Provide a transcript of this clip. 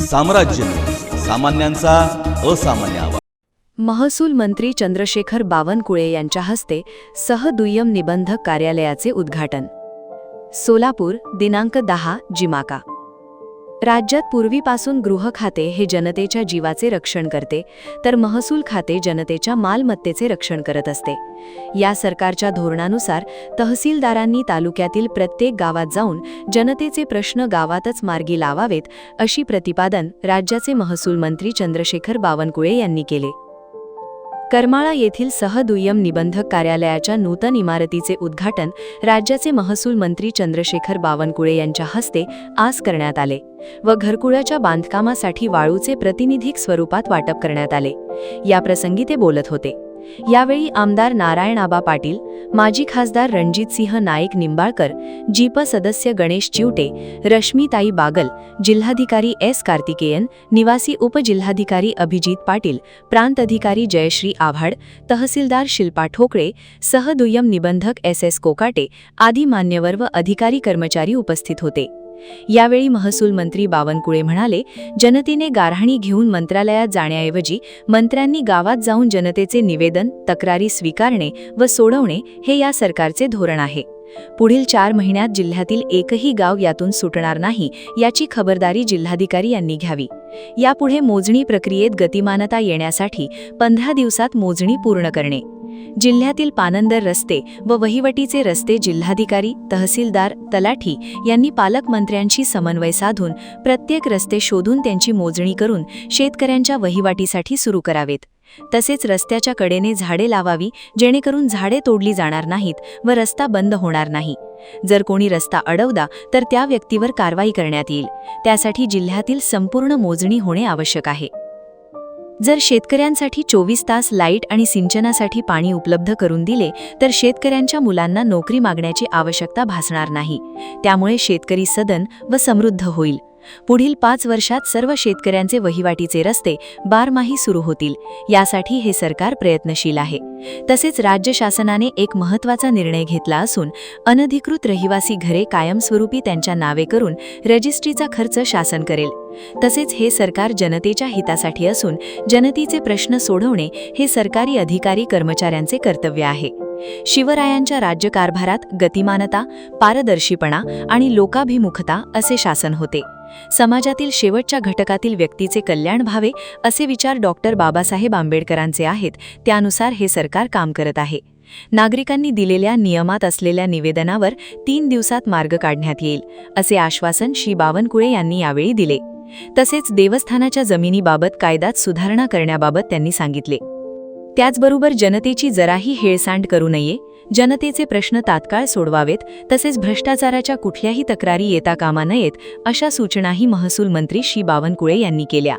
साम्राज्य, सामान्यांचा असामान्य आवाज। महसूल मंत्री चंद्रशेखर बावनकुळे यांच्या हस्ते सहदुय्यम निबंधक कार्यालयाचे उद्घाटन। सोलापूर, दिनांक 10 जिमाका। राज्यात पूर्वीपासून गृह खाते हे जनतेच्या जीवाचे रक्षण करते, तर महसूल खाते जनतेच्या मालमत्तेचे रक्षण करत असते। या सरकारच्या धोरणानुसार तहसीलदारांनी तालुक्यातील प्रत्येक गावात जाऊन जनतेचे प्रश्न गावातच मार्गी लावावेत, अशी प्रतिपादन राज्याचे महसूल मंत्री चंद्रशेखर बावनकुळे यांनी केले। करमाळा येथील सहदुय्यम निबंधक कार्यालयाच्या नूतन इमारतीचे उद्घाटन राज्याचे महसूल मंत्री चंद्रशेखर बावनकुळे यांच्या हस्ते आज करण्यात आले व घरकुळाच्या बांधकामासाठी वाळूचे प्रातिनिधिक स्वरूपात वाटप करण्यात आले। या प्रसंगी ते बोलत होते। यावेळी आमदार नारायणआबा पाटील, माजी खासदार रणजितसिंह नाईक निंबाळकर, जीप सदस्य गणेश चिवटे, रश्मीताई बागल, जिल्हाधिकारी एस कार्तिकेयन, निवासी उपजिल्हाधिकारी अभिजित पाटील, प्रांत अधिकारी जयश्री आव्हाड, तहसीलदार शिल्पा ठोकळे, सहदुय्यम निबंधक एस कोकाटे आदी मान्यवर व अधिकारी कर्मचारी उपस्थित होते। यावेळी महसूल मंत्री बावनकुळे म्हणाले, जनतेने गाऱ्हाणी घेऊन मंत्रालयात जाण्याऐवजी मंत्र्यांनी गावात जाऊन जनतेचे निवेदन, तक्रारी स्वीकारणे व सोडवणे हे या सरकारचे धोरण आहे। पुढील 4 महिन्यात जिल्ह्यातील एकही गाव यातून सुटणार नाही, याची खबरदारी जिल्हाधिकारी यांनी घ्यावी। यापुढे मोजणी प्रक्रियेत गतिमानता येण्यासाठी 15 दिवसात मोजणी पूर्ण करणे। जिल्ह्यातील पानंदर रस्ते व वहिवटीचे रस्ते जिल्हाधिकारी, तहसीलदार, तलाठी यांनी पालकमंत्र्यांशी समन्वय साधून प्रत्येक रस्ते शोधून त्यांची मोजणी करून शेतकऱ्यांच्या वहिवाटीसाठी सुरू करावेत। तसेच रस्त्याच्या कडेने झाडे लावावी, जेणेकरून झाडे तोडली जाणार नाहीत व रस्ता बंद होणार नाही। जर कोणी रस्ता अडवला तर त्या व्यक्तीवर कारवाई करण्यात येईल। त्यासाठी जिल्ह्यातील संपूर्ण मोजणी होणे आवश्यक आहे। जर शेतकऱ्यांसाठी 24 तास लाईट आणि सिंचनासाठी पाणी उपलब्ध करून दिले तर शेतकऱ्यांच्या मुलांना नोकरी मागण्याची आवश्यकता भासणार नाही। त्यामुळे शेतकरी सदन व समृद्ध होईल। पुढील 5 वर्षात सर्व शेतकऱ्यांचे वहिवाटीचे रस्ते बारमाही सुरू होतील, यासाठी हे सरकार प्रयत्नशील आहे। तसेच राज्य शासनाने एक महत्त्वाचा निर्णय घेतला असून अनधिकृत रहिवासी घरे कायमस्वरूपी त्यांच्या नावे करून रजिस्ट्रीचा खर्च शासन करेल। तसेच हे सरकार जनतेच्या हितासाठी असून जनतेचे प्रश्न सोडवणे हे सरकारी अधिकारी कर्मचाऱ्यांचे कर्तव्य आहे। शिवरायांच्या राज्यकारभारात गतिमानता, पारदर्शीपणा आणि लोकाभिमुखता असे शासन होते। समाजातील शेवटच्या घटकातील व्यक्तीचे कल्याण व्हावे असे विचार डॉक्टर बाबासाहेब आंबेडकरांचे आहेत। त्यानुसार हे सरकार काम करत आहे। नागरिकांनी दिलेल्या नियमात असलेल्या निवेदनावर 3 दिवसात मार्ग काढण्यात येईल, असे आश्वासन श्री बावनकुळे यांनी यावेळी दिले। तसेच देवस्थानाच्या जमिनीबाबत कायद्यात सुधारणा करण्याबाबत त्यांनी सांगितले। त्याचबरोबर जनतेची जराही हेळसांड करू नये, जनतेचे प्रश्न तात्काळ सोडवावेत, तसेच भ्रष्टाचाराच्या कुठल्याही तक्रारी येता कामा नयेत, अशा सूचनाही महसूल मंत्री श्री बावनकुळे यांनी केल्या।